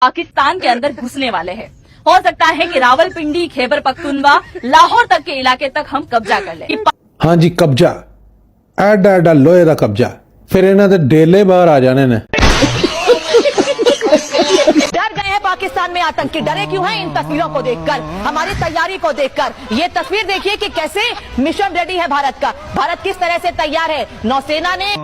पाकिस्तान के अंदर घुसने वाले हैं। हो सकता है कि रावलपिंडी, खैबर पख्तूनवा, लाहौर तक के इलाके तक हम कब्जा कर लें। हाँ जी, कब्जा एडा एडा लोहे का कब्जा, फिर इन्हों के डेले बाहर आ जाने ने। डर गए हैं पाकिस्तान में आतंकी, डरे क्यों हैं? इन तस्वीरों को देखकर, हमारी तैयारी को देखकर। ये तस्वीर देखिए कि कैसे मिशन रेडी है भारत का। भारत किस तरह से तैयार है। नौसेना ने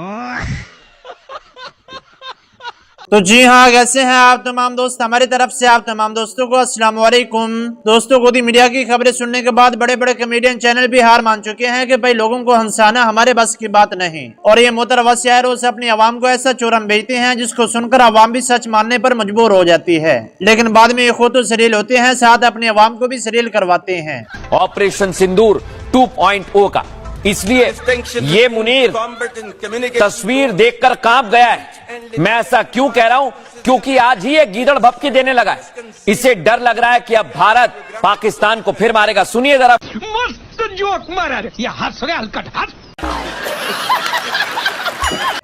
तो जी हाँ, कैसे हैं आप तमाम दोस्त? हमारी तरफ से आप तमाम दोस्तों को अस्सलाम वालेकुम। दोस्तों, गोदी मीडिया की खबरें सुनने के बाद बड़े बड़े कमेडियन चैनल भी हार मान चुके हैं कि भाई लोगों को हंसाना हमारे बस की बात नहीं। और ये मोहतरम शायरों से अपनी आवाम को ऐसा चोरम भेजते हैं जिसको सुनकर आवाम भी सच मानने पर मजबूर हो जाती है, लेकिन बाद में ये खुद तो सरील होते हैं, साथ अपनी आवाम को भी सरील करवाते हैं। ऑपरेशन सिंदूर 2.0 का, इसलिए ये मुनीर तस्वीर देखकर कांप गया है। मैं ऐसा क्यों कह रहा हूं? क्योंकि आज ही एक गीदड़ भपकी देने लगा है। इसे डर लग रहा है कि अब भारत पाकिस्तान को फिर मारेगा। सुनिए जरा। मस्त जोक मारा रे, ये हंस रहे हलकट हंस।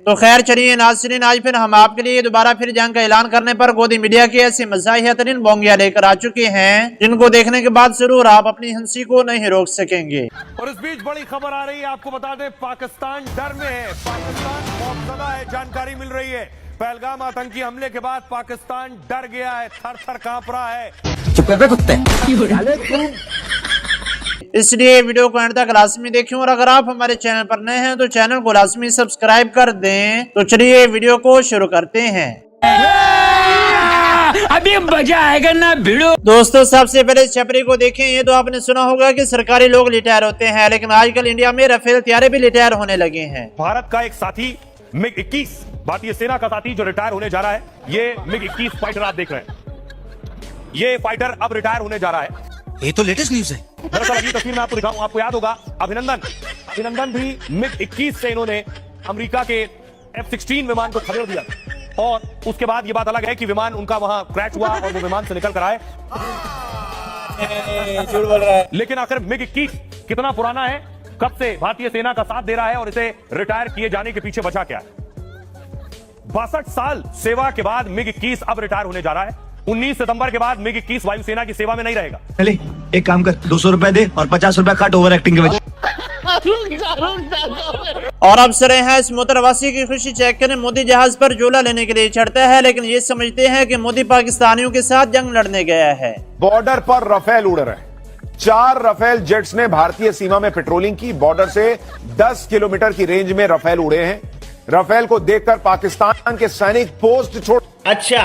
तो खैर चलिए नाज़रीन, आज फिर हम आपके लिए दोबारा फिर जंग का ऐलान करने पर गोदी मीडिया की ऐसी मज़ाहिया तरीन बोंगिया लेकर आ चुके हैं जिनको देखने के बाद जरूर आप अपनी हंसी को नहीं रोक सकेंगे। और इस बीच बड़ी खबर आ रही है, आपको बता दें पाकिस्तान डर में है, पाकिस्तान खौफजदा है। जानकारी मिल रही है पहलगाम आतंकी हमले के बाद पाकिस्तान डर गया है, थर थर कांप रहा है। इसलिए वीडियो को एंड तक लाजमी देखें, और अगर आप हमारे चैनल पर नए हैं तो चैनल को लाजमी सब्सक्राइब कर दें। तो चलिए वीडियो को शुरू करते हैं। अभी मजा आएगा ना भिड़ो। दोस्तों, सबसे पहले इस छपरी को देखें। ये तो आपने सुना होगा कि सरकारी लोग रिटायर होते हैं, लेकिन आजकल इंडिया में राफेल तैयारे भी रिटायर होने लगे हैं। भारत का एक साथी मिग 21 भारतीय सेना का साथी जो रिटायर होने जा रहा है, ये मिग 21 फाइटर आप देख रहे हैं। ये फाइटर अब रिटायर होने जा रहा है। ये तो लेटेस्ट न्यूज है। दरअसल अगली तस्वीर में आपको दिखाऊं, आपको याद होगा अभिनंदन भी मिग 21 से इन्होंने अमेरिका के F-16 विमान को खदेड़ दिया, और उसके बाद ये बात अलग है कि विमान उनका वहां क्रैश हुआ और वो विमान से निकल कर आए। झूठ बोल रहा है। लेकिन आखिर मिग 21 कितना पुराना है, कब से भारतीय सेना का साथ दे रहा है, और इसे रिटायर किए जाने के पीछे वजह क्या है? 62 साल सेवा के बाद मिग 21 अब रिटायर होने जा रहा है। 19 सितंबर के बाद मिग 21 वायुसेना की सेवा में नहीं रहेगा। चले एक काम कर, 200 रुपए दे और 50 रुपए काट ओवर एक्टिंग के वजह। और अब सरे हैं इस मोतरवासी की खुशी चेक करें। मोदी जहाज पर झूला लेने के लिए चढ़ता है, लेकिन ये समझते हैं कि मोदी पाकिस्तानियों के साथ जंग लड़ने गया है। बॉर्डर पर रफेल उड़ रहे हैं। 4 रफेल जेट्स ने भारतीय सीमा में पेट्रोलिंग की। बॉर्डर से 10 किलोमीटर की रेंज में रफेल उड़े हैं। रफेल को देखकर पाकिस्तान के सैनिक पोस्ट छोड़। अच्छा।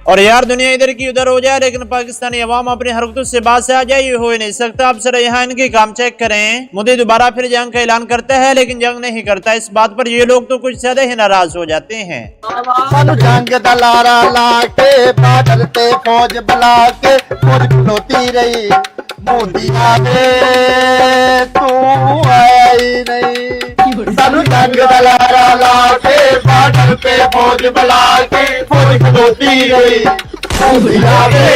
और यार, दुनिया इधर की उधर हो जाए लेकिन पाकिस्तानी अवाम अपनी हरकतों से बात से आ जाए, ये हो ही नहीं सकता। अब सर यहाँ इनके काम चेक करें। मोदी दोबारा फिर जंग का ऐलान करता है, लेकिन जंग नहीं करता। इस बात पर ये लोग तो कुछ ज्यादा ही नाराज हो जाते हैं। जंग दलारा लाके बादल पे फौज बुला के फौज खलोती रही, मोदी आवे तू आया ही नहीं। सानू जंग दलारा लाके बादल पे फौज बुला के फौज खलोती रही, मोदी आवे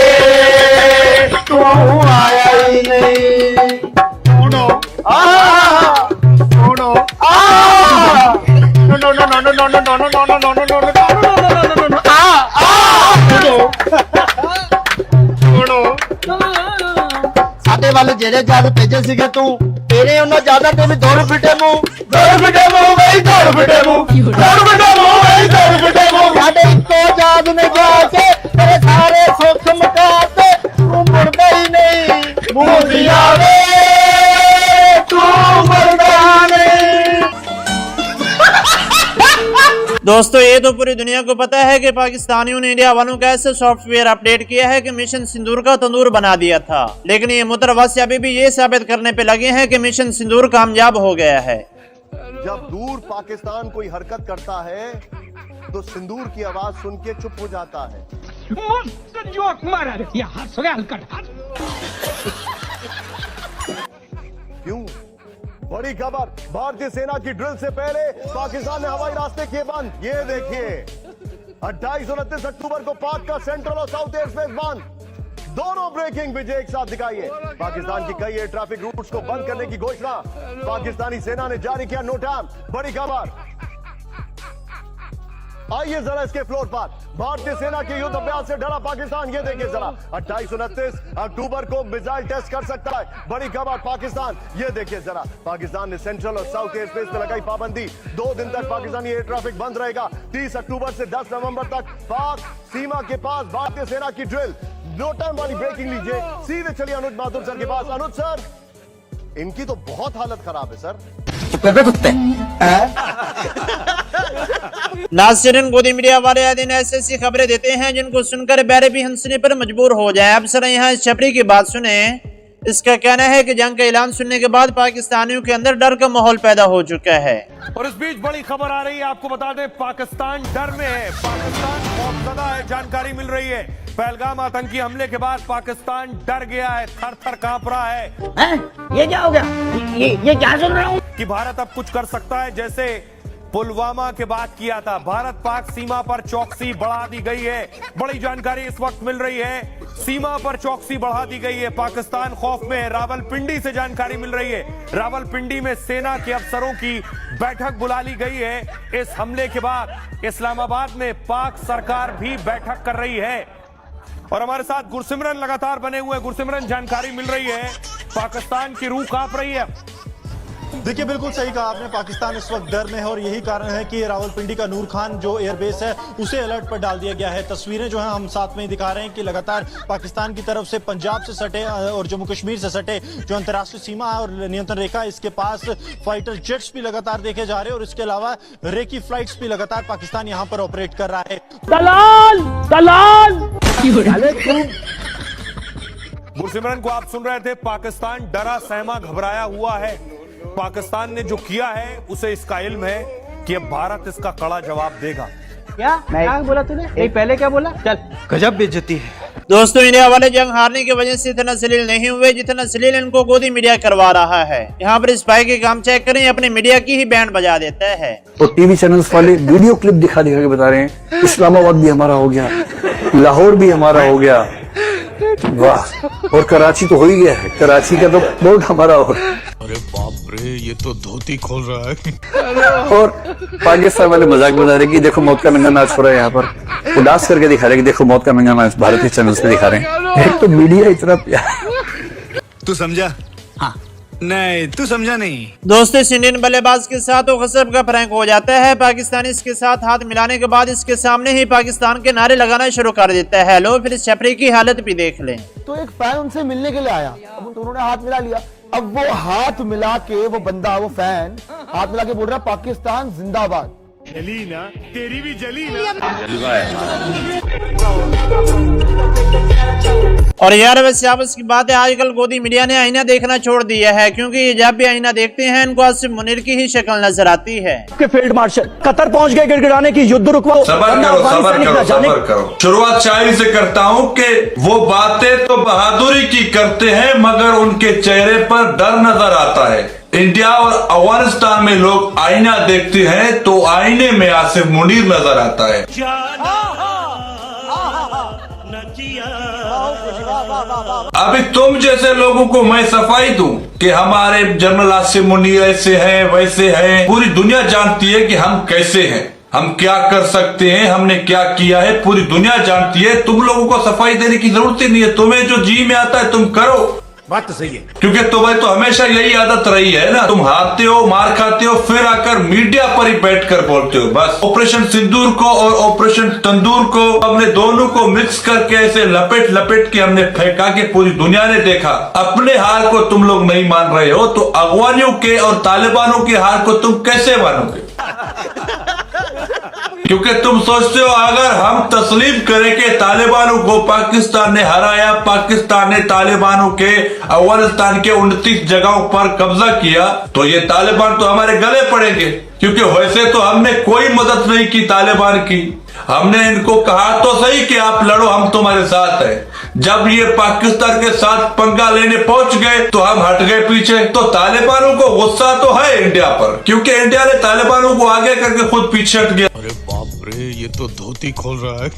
तू आया ही नहीं। सुनो सुनो no no no no no no no no no no no no no साडे वाले जेड़े जद भेजे सीगे तू तेरे उन्होंने ज्यादा ते भी दौड़ फिटे मुंह भाई दौड़ फिटे मुंह साडे इको जाद ने जाके तेरे सारे सुख मुकाते तू मुड़दा ही नहीं। मोदी आवे तू मुड़दा नहीं। दोस्तों, ये तो पूरी दुनिया को पता है कि पाकिस्तानियों ने इंडिया वालों का ऐसा सॉफ्टवेयर अपडेट किया है कि मिशन सिंदूर का तंदूर बना दिया था, लेकिन ये मुतरवासी अभी भी ये साबित करने पे लगे हैं कि मिशन सिंदूर कामयाब हो गया है। जब दूर पाकिस्तान कोई हरकत करता है तो सिंदूर की आवाज सुन के चुप हो जाता है। मस्त जोक मारा रे, ये हंस रहे हलकट हंस। क्यों? बड़ी खबर, भारतीय सेना की ड्रिल से पहले पाकिस्तान ने हवाई रास्ते किए बंद। ये देखिए 28 और 29 अक्टूबर को पाक का सेंट्रल और साउथ एयर स्पेस बंद। दोनों ब्रेकिंग विजय एक साथ दिखाई है। पाकिस्तान की कई एयर ट्रैफिक रूट्स को बंद करने की घोषणा पाकिस्तानी सेना ने जारी किया। नो टाइम, बड़ी खबर। आइए जरा इसके फ्लोर पर। भारतीय सेना के युद्ध अभ्यास से डरा पाकिस्तान, ये देखिए जरा 28-29 अक्टूबर को मिसाइल टेस्ट कर सकता है। बड़ी खबर पाकिस्तान, ये देखिए जरा पाकिस्तान ने सेंट्रल और साउथ एयर स्पेस पे लगाई पाबंदी। 2 दिन तक पाकिस्तानी एयर ट्रैफिक बंद रहेगा। 30 अक्टूबर से 10 नवंबर तक पाक सीमा के पास भारतीय सेना की ड्रिल। नो टाइम वाली ब्रेकिंग लीजिए, सीधे चलिए अनुज माथुर सर के पास। अनुज सर, इनकी तो बहुत हालत खराब है सर। नाज़रीन, गोदी मीडिया वाले दिन ऐसी खबरें देते हैं जिनको सुनकर बैरे भी हंसने पर मजबूर हो जाए। अब सर यहाँ इस छपरी की बात सुने। इसका कहना है कि जंग का ऐलान सुनने के बाद पाकिस्तानियों के अंदर डर का माहौल पैदा हो चुका है। और इस बीच बड़ी खबर आ रही है, आपको बता दें पाकिस्तान डर में है, पाकिस्तान खौफजदा है। जानकारी मिल रही है पहलगाम आतंकी हमले के बाद पाकिस्तान डर गया है, थर थर कांप रहा है। ये क्या हो गया? ये क्या सुन रहा हूँ? कि भारत अब कुछ कर सकता है, जैसे पुलवामा के बाद किया था। भारत पाक सीमा पर चौकसी बढ़ा दी गई है। बड़ी जानकारी इस वक्त मिल रही है, सीमा पर चौकसी बढ़ा दी गई है। पाकिस्तान खौफ में है। रावलपिंडी से जानकारी मिल रही है, रावलपिंडी में सेना के अफसरों की बैठक बुला ली गई है। इस हमले के बाद इस्लामाबाद में पाक सरकार भी बैठक कर रही है। और हमारे साथ गुरसिमरन लगातार बने हुए। गुरसिमरन, जानकारी मिल रही है पाकिस्तान की रूह कांप रही है। देखिए, बिल्कुल सही कहा आपने, पाकिस्तान इस वक्त डर में है और यही कारण है कि रावलपिंडी का नूर खान जो एयरबेस है उसे अलर्ट पर डाल दिया गया है। तस्वीरें जो हैं हम साथ में ही दिखा रहे हैं कि लगातार पाकिस्तान की तरफ से पंजाब से सटे और जम्मू कश्मीर से सटे जो अंतर्राष्ट्रीय सीमा है और नियंत्रण रेखा, इसके पास फाइटर जेट्स भी लगातार देखे जा रहे हैं और इसके अलावा रेकी फ्लाइट्स भी लगातार पाकिस्तान यहाँ पर ऑपरेट कर रहा है। दलाल दलाल। गुरसिमरन को आप सुन रहे थे, पाकिस्तान डरा सहमा घबराया हुआ है। पाकिस्तान ने जो किया है उसे इसका इल्म है कि अब भारत इसका कड़ा जवाब देगा। क्या बोला तूने? नहीं, पहले क्या बोला? चल, गजब बेइज्जती है। दोस्तों, इंडिया वाले जंग हारने की वजह से इतना जलील नहीं हुए जितना जलील इनको गोदी मीडिया करवा रहा है। यहाँ पर इस भाई के काम चेक करें, अपने मीडिया की ही बैंड बजा देता है। तो टीवी चैनल्स वाले वीडियो क्लिप दिखा दिखा के बता रहे हैं इस्लामाबाद भी हमारा हो गया, लाहौर भी हमारा हो गया, वाह, और कराची तो हो ही गया है, कराची का तो बोर्ड हमारा हो। अरे बाप रे, ये तो धोती खोल रहा है। और पाकिस्तान वाले मजाक बना रहे कि देखो मौत का नंगा नाच हो रहा है, यहाँ पर उदास करके दिखा रहे कि देखो मौत का नंगा नाच भारतीय चैनल्स पे दिखा रहे हैं। एक तो मीडिया इतना प्यार। तू समझा? हाँ, नहीं तू समझा नहीं। दोस्तों, इस इंडियन बल्लेबाज के साथ तो गजब का प्रैंक हो जाता है। पाकिस्तानी इसके साथ हाथ मिलाने के बाद इसके सामने ही पाकिस्तान के नारे लगाना शुरू कर देता है। लो, फिर इस छपरी की हालत भी देख लें। तो एक फैन उनसे मिलने के लिए आया, अब उन्होंने हाथ मिला लिया। अब वो हाथ मिला के वो बंदा, वो फैन हाथ मिला के बोल रहा पाकिस्तान जिंदाबाद। जली ना, तेरी भी जली ना। और यार, वैसे आपस की बात है, आजकल गोदी मीडिया ने आईना देखना छोड़ दिया है, क्योंकि जब भी आईना देखते हैं इनको आसिफ मुनीर की ही शक्ल नजर आती है। फील्ड मार्शल कतर पहुंच गए गिड़गिड़ाने की युद्ध रुकवाओ। सबर करो। शुरुआत शायरी से करता हूँ कि वो बातें तो बहादुरी की करते हैं मगर उनके चेहरे पर डर नजर आता है। इंडिया और अफगानिस्तान में लोग आईना देखते हैं तो आईने में आसिफ मुनीर नजर आता है। अभी तुम जैसे लोगों को मैं सफाई दूं कि हमारे जनरल आसिफ मुनीर ऐसे हैं वैसे हैं, पूरी दुनिया जानती है कि हम कैसे हैं, हम क्या कर सकते हैं, हमने क्या किया है, पूरी दुनिया जानती है। तुम लोगों को सफाई देने की जरूरत ही नहीं है। तुम्हें जो जी में आता है तुम करो। बात तो सही है, क्योंकि तुम्हें तो हमेशा यही आदत रही है ना, तुम हारते हो, मार खाते हो, फिर आकर मीडिया पर ही बैठकर बोलते हो। बस ऑपरेशन सिंदूर को और ऑपरेशन तंदूर को हमने दोनों को मिक्स करके ऐसे लपेट लपेट के हमने फेंका कि पूरी दुनिया ने देखा। अपने हार को तुम लोग नहीं मान रहे हो तो अगवानियों के और तालिबानों के हार को तुम कैसे मानोगे? क्योंकि तुम सोचते हो अगर हम तस्लीम करें कि तालिबानों को पाकिस्तान ने हराया, पाकिस्तान ने तालिबानों के अफगानिस्तान के 29 जगहों पर कब्जा किया, तो ये तालिबान तो हमारे गले पड़ेंगे। क्योंकि वैसे तो हमने कोई मदद नहीं की तालिबान की, हमने इनको कहा तो सही कि आप लड़ो, हम तुम्हारे साथ हैं। जब ये पाकिस्तान के साथ पंगा लेने पहुंच गए तो हम हट गए पीछे। तो तालिबानों को गुस्सा तो है इंडिया पर, क्योंकि इंडिया ने तालिबानों को आगे करके खुद पीछे हट गया। अरे बाप रे, ये तो धोती खोल रहा है।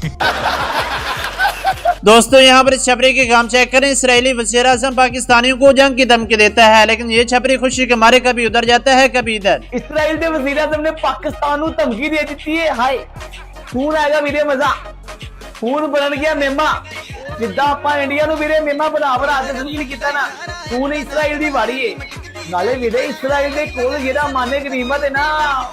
दोस्तों, यहाँ पर इस छपरी के काम चेक करें। इसराइली वज़ीर आज़म पाकिस्तानियों को जंग की धमकी देता है, लेकिन ये छपरी खुशी के मारे कभी उधर जाता है कभी इधर। इसराइल के वज़ीर आज़म ने पाकिस्तान को धमकी दे दी है। हाय ਹੁਣ ਆਏਗਾ ਵੀਰੇ ਮਜ਼ਾ, ਹੁਣ ਬਣ ਗਿਆ ਮੇਮਾ। ਜਿੱਦਾਂ ਆਪਾਂ ਇੰਡੀਆ ਨੂੰ ਵੀਰੇ ਮੇਮਾ ਬਣਾ ਕੇ ਸ਼ੁਰੂ ਕੀਤਾ ਨਾ, ਹੁਣ ਇਸਰਾਈਲ ਦੀ ਵਾਰੀ ਏ। ਨਾਲੇ ਵੀਰੇ ਇਸਰਾਈਲ ਦੇ ਕੋਲ ਜਿਹੜਾ ਮਾਨੇ ਗਨੀਮਤ ਹੈ ਨਾ,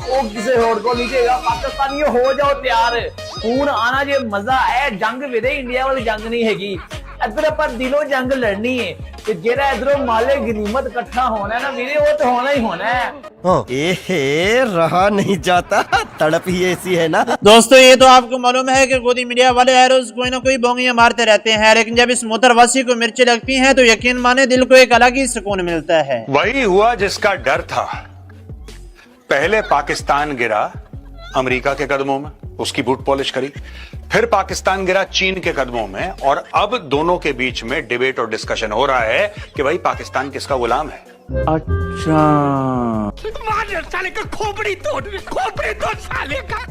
ਉਹ ਕਿਸੇ ਹੋਰ ਕੋਲ ਨਹੀਂ ਜਾਏਗਾ। ਪਾਕਿਸਤਾਨੀਓ ਹੋ ਜਾਓ ਤਿਆਰ, ਹੁਣ ਆਣਾ ਜੇ ਮਜ਼ਾ। ਇਹ ਜੰਗ ਵੀਰੇ ਇੰਡੀਆ ਵਾਲੀ ਜੰਗ ਨਹੀਂ ਹੈਗੀ, ਇੱਧਰ ਆਪਾਂ ਦਿਲੋਂ ਜੰਗ ਲੜਨੀ ਹੈ। ਤੇ ਜਿਹੜਾ ਇਧਰੋਂ ਮਾਲੇ गनीमत इकट्ठा होना है ना वीरे, वो तो होना ही होना है। रहा नहीं जाता, तड़प ही ऐसी है ना। दोस्तों ये तो आपको मालूम है कि गोदी मीडिया वाले हर रोज कोई ना कोई बोंगियां मारते रहते हैं, लेकिन जब इस मोतरवासी को मिर्ची लगती हैं तो यकीन माने दिल को एक अलग ही सुकून मिलता है। वही हुआ जिसका डर था। पहले पाकिस्तान गिरा अमेरिका के कदमों में, उसकी बूट पॉलिश करी, फिर पाकिस्तान गिरा चीन के कदमों में, और अब दोनों के बीच में डिबेट और डिस्कशन हो रहा है कि भाई पाकिस्तान किसका गुलाम है। अच्छा, साले का खोपड़ी तोड़ साले का।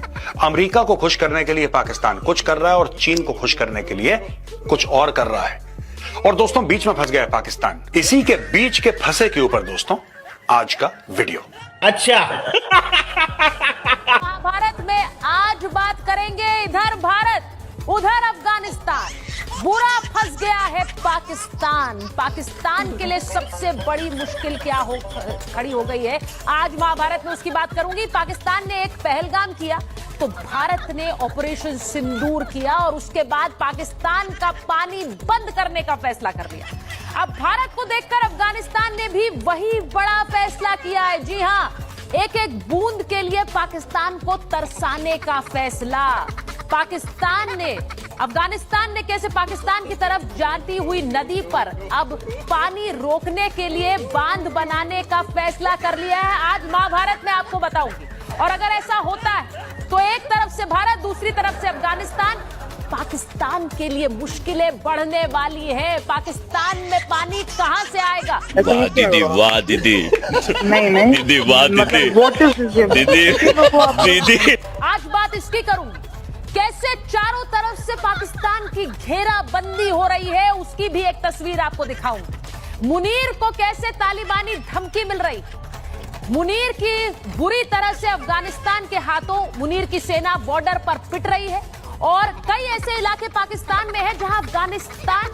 अमेरिका को खुश करने के लिए पाकिस्तान कुछ कर रहा है और चीन को खुश करने के लिए कुछ और कर रहा है, और दोस्तों बीच में फंस गया है पाकिस्तान। इसी के बीच के फंसे के ऊपर दोस्तों आज का वीडियो। अच्छा भारत में आज बात करेंगे, इधर भारत उधर अफगानिस्तान। बुरा फंस गया है पाकिस्तान। पाकिस्तान के लिए सबसे बड़ी मुश्किल क्या खड़ी हो गई है, आज महाभारत में उसकी बात करूंगी। पाकिस्तान ने एक पहलगाम किया तो भारत ने ऑपरेशन सिंदूर किया, और उसके बाद पाकिस्तान का पानी बंद करने का फैसला कर लिया। अब भारत को देखकर अफगानिस्तान ने भी वही बड़ा फैसला किया है। जी हां, एक एक बूंद के लिए पाकिस्तान को तरसाने का फैसला। अफगानिस्तान ने कैसे पाकिस्तान की तरफ जाती हुई नदी पर अब पानी रोकने के लिए बांध बनाने का फैसला कर लिया है। आज महाभारत में आपको बताऊंगी, और अगर ऐसा होता है तो एक तरफ से भारत, दूसरी तरफ से अफगानिस्तान। पाकिस्तान के लिए मुश्किलें बढ़ने वाली है। पाकिस्तान में पानी कहां से आएगा? वाह दीदी, वाह दीदी, नहीं दीदी, वाह दीदी, दीदी। आज बात इसकी करूंगी, कैसे चारों तरफ से पाकिस्तान की घेराबंदी हो रही है, उसकी भी एक तस्वीर आपको दिखाऊंगी। मुनीर को कैसे तालिबानी धमकी मिल रही, मुनीर की बुरी तरह से अफगानिस्तान के हाथों मुनीर की सेना बॉर्डर पर पिट रही है, और कई ऐसे इलाके पाकिस्तान में हैं जहां अफगानिस्तान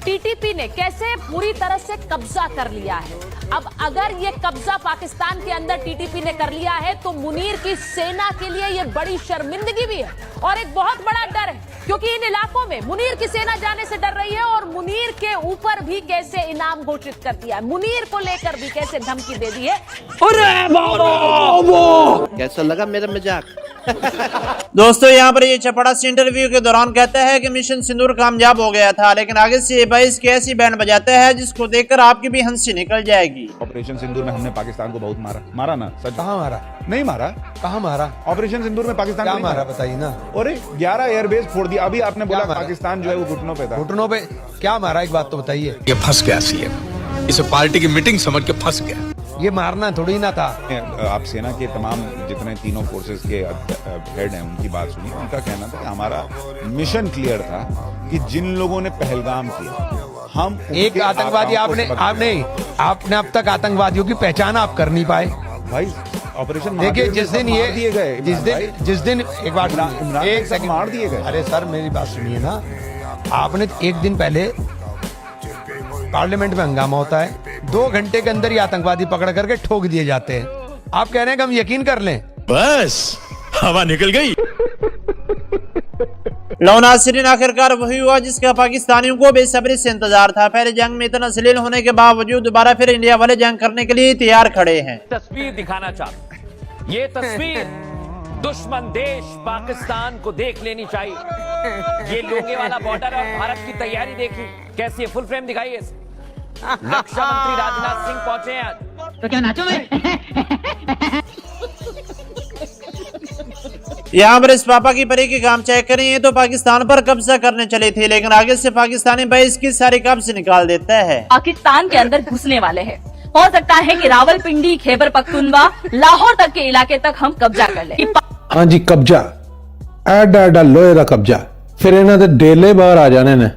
टीटीपी ने कैसे पूरी तरह से कब्जा कर लिया है। अब अगर ये कब्जा पाकिस्तान के अंदर टीटीपी ने कर लिया है तो मुनीर की सेना के लिए ये बड़ी शर्मिंदगी भी है, और एक बहुत बड़ा डर है, क्योंकि इन इलाकों में मुनीर की सेना जाने से डर रही है, और मुनीर के ऊपर भी कैसे इनाम घोषित कर दिया है, मुनीर को लेकर भी कैसे धमकी दे दी है। कैसा लगा मेरा मजाक? दोस्तों यहाँ पर ये चपड़ा से इंटरव्यू के दौरान कहता है कि मिशन सिंदूर कामयाब हो गया था, लेकिन आगे से ये बाईस की ऐसी बैंड बजाता है जिसको देखकर आपकी भी हंसी निकल जाएगी। ऑपरेशन सिंदूर में हमने पाकिस्तान को बहुत मारा ना सच? कहाँ मारा? नहीं मारा। कहाँ मारा? ऑपरेशन सिंदूर में पाकिस्तान क्या मारा बताइए ना। और 11 एयरबेस फोड़ दिया। अभी आपने बोला पाकिस्तान जो है वो घुटनों पे था। घुटनों पे क्या मारा, एक बात तो बताइए। ये फंस गया सीएम, इसे पार्टी की मीटिंग समझ के फंस गया। ये मारना थोड़ी ना था। आप सेना के तमाम जितने तीनों फोर्सेस के हेड हैं उनकी बात सुनिए। उनका कहना था कि हमारा मिशन क्लियर था कि जिन लोगों ने पहलगाम किया, हम एक आतंकवादी आपने अब तक आतंकवादियों की पहचान आप कर नहीं पाए भाई। ऑपरेशन देखिए, जिस दिन ये दिए गए, जिस दिन एक बार एक सेकंड मार दिए गए। अरे सर मेरी बात सुनिए ना, आपने एक दिन पहले पार्लियामेंट में हंगामा होता है, 2 घंटे के अंदर ही आतंकवादी पकड़ करके ठोक दिए जाते हैं। आप कह रहे हैं कि हम यकीन कर लें? बस हवा निकल गई। लो नाज़रीन, आखिरकार वही हुआ जिसका पाकिस्तानियों को बेसब्री से इंतजार था। पहले जंग में इतना जलील होने के बावजूद दोबारा फिर इंडिया वाले जंग करने के लिए तैयार खड़े हैं। तस्वीर दिखाना चाहता हूं, ये तस्वीर दुश्मन देश पाकिस्तान को देख लेनी चाहिए। ये लोगेवाला बॉर्डर और भारत की तैयारी देखी कैसी है, फुल फ्रेम दिखाइए। रक्षा मंत्री राजनाथ सिंह पहुंचे हैं आज। तो क्या नाचो मैं? यहाँ पर इस पापा की परी के काम चेक करें, ये तो पाकिस्तान पर कब्जा करने चले थे, लेकिन आगे से पाकिस्तानी बाईस की सारी कब्ज निकाल देता है। पाकिस्तान के अंदर घुसने वाले हैं। हो सकता है कि रावलपिंडी, खैबर पख्तूनवा, लाहौर तक के इलाके तक हम कब्जा कर लें। हाँ जी, कब्जा एडा लोहे का कब्जा, फिर इन्हों के डेले बाहर आ जाने ने।